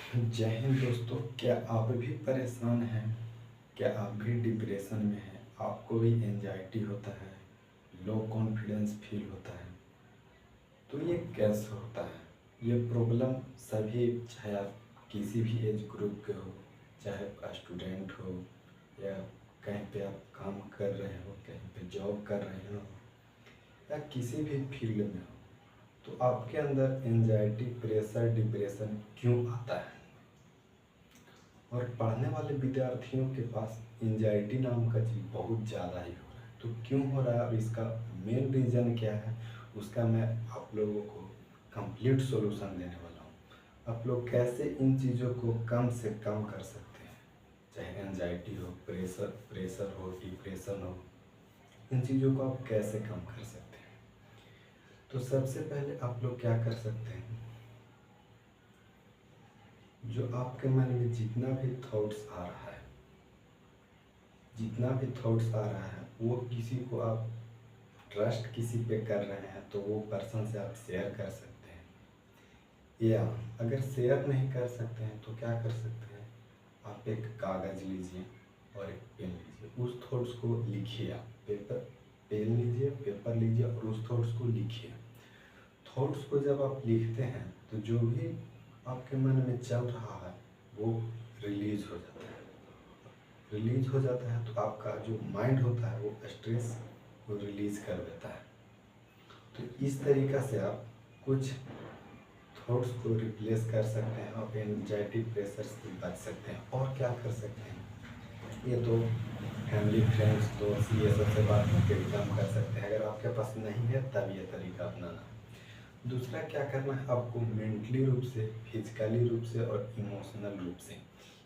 जय हिंद दोस्तों। क्या आप भी परेशान हैं? क्या आप भी डिप्रेशन में हैं? आपको भी एंजाइटी होता है, लो कॉन्फिडेंस फील होता है? तो ये कैसे होता है? ये प्रॉब्लम सभी, चाहे आप किसी भी एज ग्रुप के हो, चाहे स्टूडेंट हो या कहीं पे आप काम कर रहे हो, कहीं पे जॉब कर रहे हो या किसी भी फील्ड में हो, तो आपके अंदर एंजाइटी, प्रेशर, डिप्रेशन क्यों आता है? और पढ़ने वाले विद्यार्थियों के पास एंजाइटी नाम का चीज़ बहुत ज़्यादा ही हो रहा है। तो क्यों हो रहा है और इसका मेन रीज़न क्या है, उसका मैं आप लोगों को कंप्लीट सॉल्यूशन देने वाला हूँ। आप लोग कैसे इन चीज़ों को कम से कम कर सकते हैं, चाहे एंजाइटी हो, प्रेशर हो, डिप्रेशन हो, इन चीज़ों को आप कैसे कम कर सकते हैं। तो सबसे पहले आप लोग क्या कर सकते हैं, जो आपके मन में जितना भी थॉट्स आ रहा है, वो किसी को आप ट्रस्ट किसी पे कर रहे हैं तो वो पर्सन से आप शेयर कर सकते हैं। या अगर शेयर नहीं कर सकते हैं तो क्या कर सकते हैं, आप एक कागज़ लीजिए और एक पेन लीजिए, उस थॉट्स को लिखिए। आप पेन लीजिए, पेपर लीजिए और उस थॉट्स को लिखिए। थॉट्स को जब आप लिखते हैं तो जो भी आपके मन में चल रहा है वो रिलीज हो जाता है। तो आपका जो माइंड होता है वो स्ट्रेस को रिलीज कर देता है। तो इस तरीक़ा से आप कुछ थॉट्स को रिप्लेस कर सकते हैं और एंजाइटी, प्रेशर से बच सकते हैं। और क्या कर सकते हैं, ये तो फैमिली, फ्रेंड्स, दोस्त, ये सबसे बात करके कम कर सकते हैं। अगर आपके पास नहीं है तब ये तरीका अपनाना। दूसरा क्या करना है, आपको मेंटली रूप से, फिजिकली रूप से और इमोशनल रूप से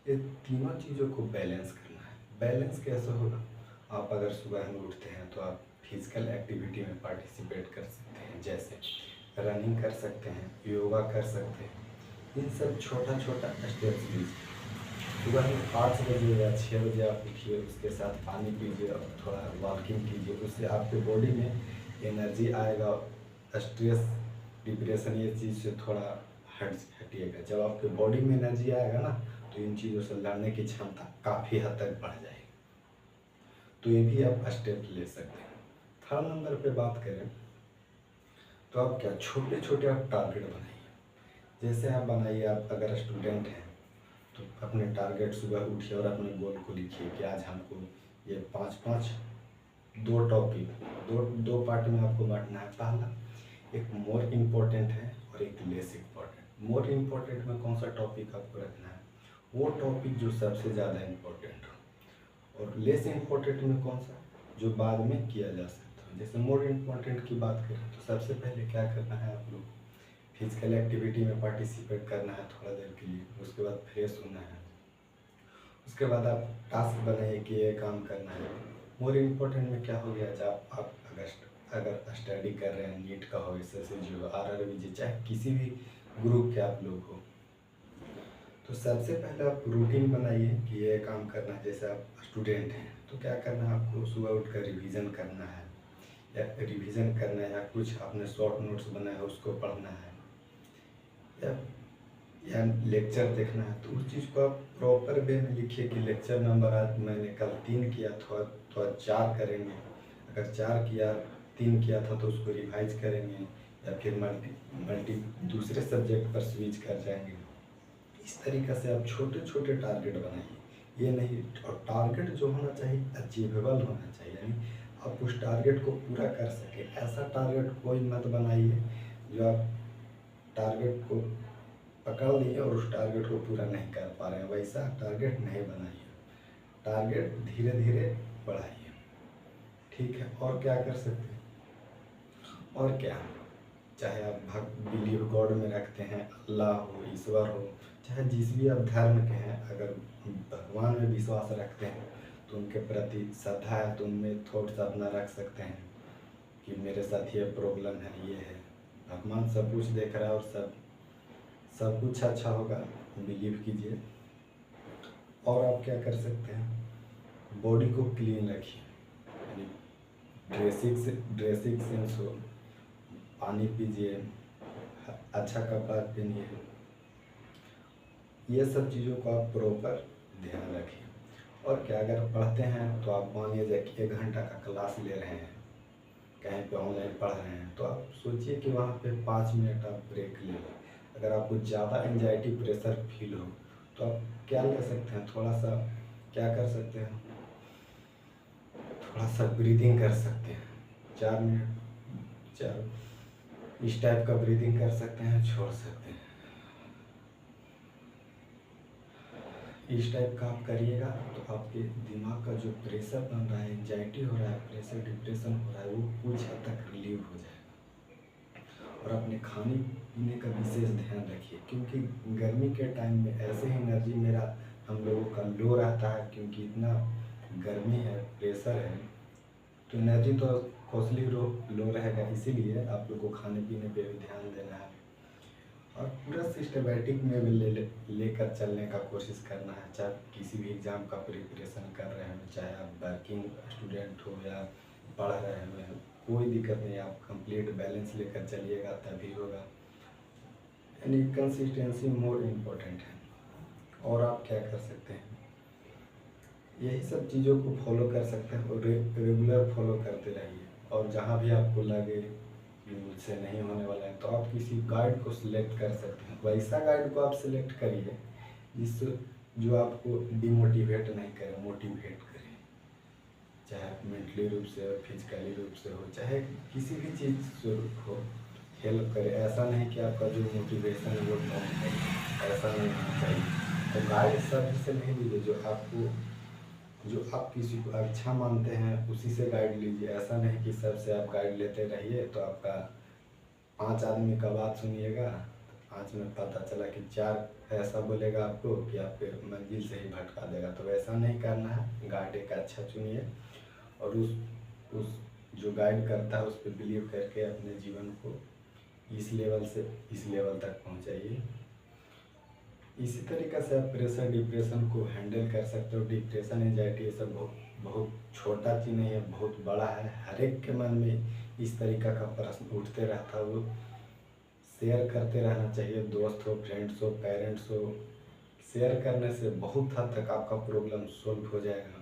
ये तीनों चीज़ों को बैलेंस करना है। बैलेंस कैसे होगा, आप अगर सुबह में उठते हैं तो आप फिजिकल एक्टिविटी में पार्टिसिपेट कर सकते हैं, जैसे रनिंग कर सकते हैं, योगा कर सकते हैं। इन सब छोटा छोटा स्टेप्स लीजिए। सुबह में 5 बजे या 6 बजे आप उठिए, उसके साथ पानी पीजिए और थोड़ा वॉकिंग कीजिए। उससे आपके बॉडी में एनर्जी आएगा, स्ट्रेस, डिप्रेशन ये चीज़ से थोड़ा हटिएगा। जब आपके बॉडी में एनर्जी आएगा ना, तो इन चीज़ों से लड़ने की क्षमता काफ़ी हद तक बढ़ जाएगी। तो ये भी आप स्टेप ले सकते हैं। थर्ड नंबर पे बात करें तो आप क्या छोटे छोटे आप टारगेट बनाइए। जैसे आप बनाइए, आप अगर स्टूडेंट हैं तो अपने टारगेट, सुबह उठिए और अपने गोल को लिखिए कि आज हमको ये 5-5 दो टॉपिक, दो पार्ट में आपको बांटना है। पहला एक मोर इम्पोर्टेंट है और एक लेस इम्पोर्टेंट। मोर इम्पोर्टेंट में कौन सा टॉपिक आपको रखना है, वो टॉपिक जो सबसे ज़्यादा इम्पोर्टेंट हो। और लेस इम्पोर्टेंट में कौन सा, जो बाद में किया जा सकता है। जैसे मोर इम्पोर्टेंट की बात करें तो सबसे पहले क्या करना है, आप लोग फिजिकल एक्टिविटी में पार्टिसिपेट करना है थोड़ा देर के लिए। उसके बाद फ्रेश होना है। उसके बाद आप टास्क बनाइए कि ये काम करना है। मोर इम्पोर्टेंट में क्या हो गया, जब आप अगर स्टडी कर रहे हैं, नीट का हो, SSC हो, RRBG, चाहे किसी भी ग्रुप के आप लोग हो, तो सबसे पहले आप रूटीन बनाइए कि ये काम करना है। जैसे आप स्टूडेंट हैं तो क्या करना है, आपको सुबह उठकर रिवीजन करना है, या कुछ आपने शॉर्ट नोट्स बनाया है उसको पढ़ना है, या लेक्चर देखना है। तो उस चीज़ को आप प्रॉपर वे में लिखिए कि लेक्चर नंबर आज मैंने कल 3 किया था तो आज 4 करेंगे। अगर 4 किया, 3 किया था तो उसको रिवाइज करेंगे, या फिर मल्टी दूसरे सब्जेक्ट पर स्विच कर जाएंगे। इस तरीक़े से आप छोटे छोटे टारगेट बनाइए। ये नहीं, और टारगेट जो होना चाहिए अचीवेबल होना चाहिए, यानी आप उस टारगेट को पूरा कर सकें। ऐसा टारगेट कोई मत बनाइए जो आप टारगेट को पकड़ लिए और उस टारगेट को पूरा नहीं कर पा रहे हैं। वैसा टारगेट नहीं बनाइए, टारगेट धीरे धीरे बढ़ाइए। ठीक है, और क्या कर सकते हैं, और क्या, चाहे आप बिलीव गॉड में रखते हैं, अल्लाह हो, ईश्वर हो, चाहे जिस भी आप धर्म के हैं, अगर भगवान में विश्वास रखते हैं तो उनके प्रति श्रद्धा है तो उनमें थॉट्स अपना रख सकते हैं कि मेरे साथ ये प्रॉब्लम है, ये है। भगवान सब कुछ देख रहा है और सब कुछ अच्छा होगा, बिलीव कीजिए। और आप क्या कर सकते हैं, बॉडी को क्लीन रखिए, यानी ड्रेसिंग सेंस हो, पानी पीजिए, अच्छा कपड़ा पहनिए, ये सब चीज़ों को आप प्रॉपर ध्यान रखिए। और क्या, अगर पढ़ते हैं तो आप मान लीजिए कि 1 घंटा का क्लास ले रहे हैं, कहीं पे ऑनलाइन पढ़ रहे हैं, तो आप सोचिए कि वहाँ पे 5 मिनट आप ब्रेक ले लें। अगर आपको ज़्यादा एंजाइटी प्रेशर फील हो तो आप क्या ले सकते हैं, थोड़ा सा क्या कर सकते हैं, थोड़ा सा ब्रीदिंग कर सकते हैं। 4 मिनट 4 इस टाइप का ब्रीदिंग कर सकते हैं, छोड़ सकते हैं। इस टाइप का आप करिएगा तो आपके दिमाग का जो प्रेशर बन रहा है, एंजाइटी हो रहा है, प्रेशर डिप्रेशन हो रहा है, वो कुछ हद तक रिलीव हो जाएगा। और अपने खाने पीने का विशेष ध्यान रखिए, क्योंकि गर्मी के टाइम में ऐसे ही एनर्जी मेरा हम लोगों का लो रहता है, क्योंकि इतना गर्मी है, प्रेशर है, तो एनर्जी तो कॉस्टली लो रहेगा। इसीलिए आप लोग को खाने पीने पे भी ध्यान देना है और पूरा सिस्टमेटिक में भी लेकर चलने का कोशिश करना है। चाहे किसी भी एग्ज़ाम का प्रिपरेशन कर रहे हो, चाहे आप वर्किंग स्टूडेंट हो या पढ़ रहे हो, कोई दिक्कत नहीं, आप कंप्लीट बैलेंस लेकर चलिएगा तभी होगा। यानी कंसिस्टेंसी मोर इम्पोर्टेंट है। और आप क्या कर सकते हैं, यही सब चीज़ों को फॉलो कर सकते हैं और रेगुलर फॉलो करते रहिए। और जहाँ भी आपको लगे कि मुझसे नहीं होने वाला है, तो आप किसी गाइड को सिलेक्ट कर सकते हैं। वैसा गाइड को आप सिलेक्ट करिए जो आपको डिमोटिवेट नहीं करे, मोटिवेट करे। चाहे आप मेंटली रूप से हो, फिजिकली रूप से हो, चाहे किसी भी चीज़ से हो, हेल्प करे। ऐसा नहीं कि आपका जो मोटिवेशन है वो डाउन है, ऐसा नहीं होना चाहिए। तो गाइड सभी से नहीं लीजिए, जो आप किसी को अच्छा मानते हैं उसी से गाइड लीजिए। ऐसा नहीं कि सबसे आप गाइड लेते रहिए तो आपका 5 आदमी का बात सुनिएगा, 5 में पता चला कि 4 ऐसा बोलेगा आपको कि आपके मंजिल से ही भटका देगा। तो वैसा नहीं करना है, गाइड एक अच्छा चुनिए और उस जो गाइड करता है उस पर बिलीव करके अपने जीवन को इस लेवल से इस लेवल तक पहुंचाइए। इसी तरीक़े से आप प्रेशर डिप्रेशन को हैंडल कर सकते हो। डिप्रेशन एंजाइटी ये सब बहुत छोटा चीज़ नहीं है, बहुत बड़ा है। हर एक के मन में इस तरीक़ा का प्रश्न उठते रहता है, वो शेयर करते रहना चाहिए। दोस्त हो, फ्रेंड्स हो, पेरेंट्स हो, शेयर करने से बहुत हद तक आपका प्रॉब्लम सॉल्व हो जाएगा।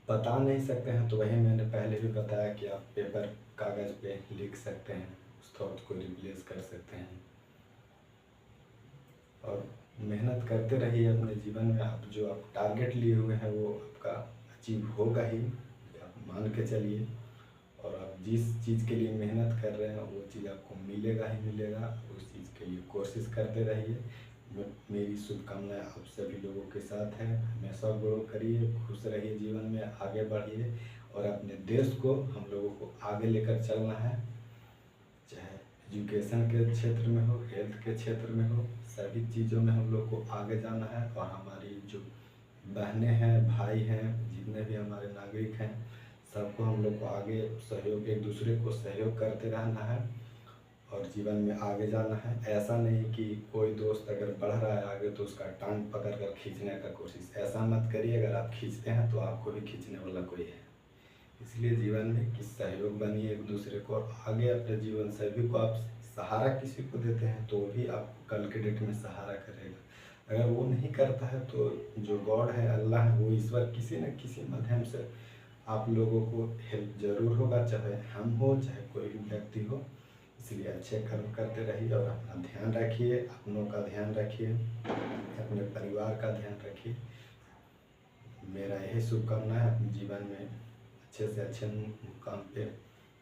बता नहीं सकते हैं तो वही मैंने पहले भी बताया कि आप पेपर कागज़ पे लिख सकते हैं, उस थॉट को रिप्लेस कर सकते हैं। और मेहनत करते रहिए अपने जीवन में। आप जो आप टारगेट लिए हुए हैं वो आपका अचीव होगा ही, आप मान के चलिए। और आप जिस चीज़ के लिए मेहनत कर रहे हैं वो चीज़ आपको मिलेगा ही मिलेगा। उस चीज़ के लिए कोशिश करते रहिए। मेरी शुभकामनाएं आप सभी लोगों के साथ है। हमेशा ग्रो करिए, खुश रहिए, जीवन में आगे बढ़िए और अपने देश को हम लोगों को आगे लेकर चलना है। चाहे एजुकेशन के क्षेत्र में हो, हेल्थ के क्षेत्र में हो, सभी चीज़ों में हम लोग को आगे जाना है। और हमारी जो बहनें हैं, भाई हैं, जितने भी हमारे नागरिक हैं, सबको हम लोग को आगे सहयोग, एक दूसरे को सहयोग करते रहना है और जीवन में आगे जाना है। ऐसा नहीं कि कोई दोस्त अगर बढ़ रहा है आगे तो उसका टांग पकड़ कर खींचने का कोशिश, ऐसा मत करिए। अगर आप खींचते हैं तो आपको भी खींचने वाला कोई है। इसलिए जीवन में किस सहयोग बनिए एक दूसरे को और आगे अपने जीवन सभी को आप सहारा किसी को देते हैं तो भी आपको कल के डेट में सहारा करेगा। अगर वो नहीं करता है तो जो गॉड है, अल्लाह है, वो ईश्वर किसी न किसी माध्यम से आप लोगों को हेल्प जरूर होगा, चाहे हम हो चाहे कोई भी व्यक्ति हो। इसलिए अच्छे कर्म करते रहिए और अपना ध्यान रखिए, अपनों का ध्यान रखिए, अपने परिवार का ध्यान रखिए। मेरा यही शुभकामना है। अपने जीवन में अच्छे से अच्छे मुकाम पे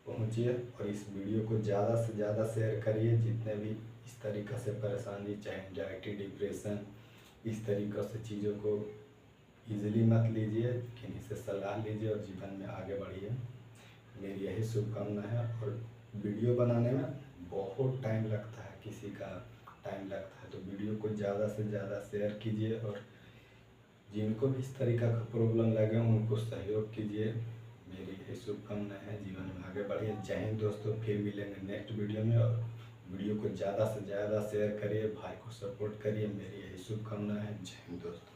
पहुंचिए और इस वीडियो को ज़्यादा से ज़्यादा शेयर करिए। जितने भी इस तरीक़ा से परेशानी, चाहे एंजाइटी, डिप्रेशन, इस तरीक़ा से चीज़ों को ईजिली मत लीजिए, किन्हीं से सलाह लीजिए और जीवन में आगे बढ़िए। मेरी यही शुभकामना है। और वीडियो बनाने में बहुत टाइम लगता है, किसी का टाइम लगता है, तो वीडियो को ज़्यादा से ज़्यादा शेयर कीजिए और जिनको भी इस तरीक़ा का प्रॉब्लम लगे उनको सहयोग कीजिए। मेरी यही शुभकामना है। जीवन में आगे बढ़िए। जय हिंद दोस्तों, फिर मिलेंगे नेक्स्ट वीडियो में। और वीडियो को ज़्यादा से ज़्यादा शेयर करिए, भाई को सपोर्ट करिए। मेरी यही शुभकामना है। जय हिंद दोस्तों।